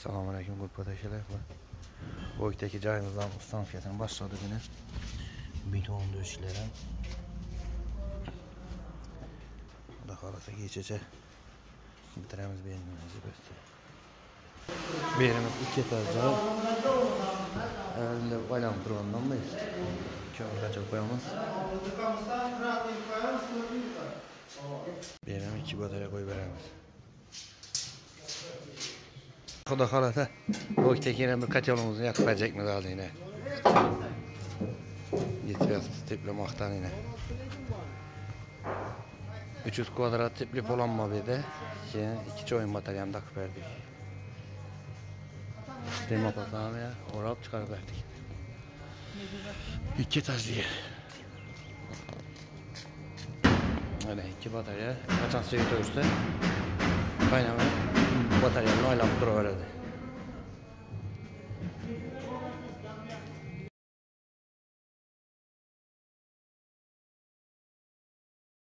Selamünaleyküm arkadaşlar. Bu ökteki cayımızdan stansiyasının başladı yine. Beton döşlere. Daha arası geçecek. Bitiremiz bir yerimizi göster. Bir yerimiz iki etajlı. Elinde bayram drone'dan mı? Kömür koyamaz. Bir yerimiz iki batarya koy veremiz. O da halata bu tekine bir kaçalımızı yakacak mı daha yine? Yetmez tiplamaktan yine. 300 kvadrat tiplip olanma bir de iki çoyun bataryam takıp verdik. Sistem apatlarını ya orap çıkarıp verdik. İki etajlı yer. Öyle iki batarya. Kaçan suyu dövüşte kaynama bataryanın aylanıp duruverdi.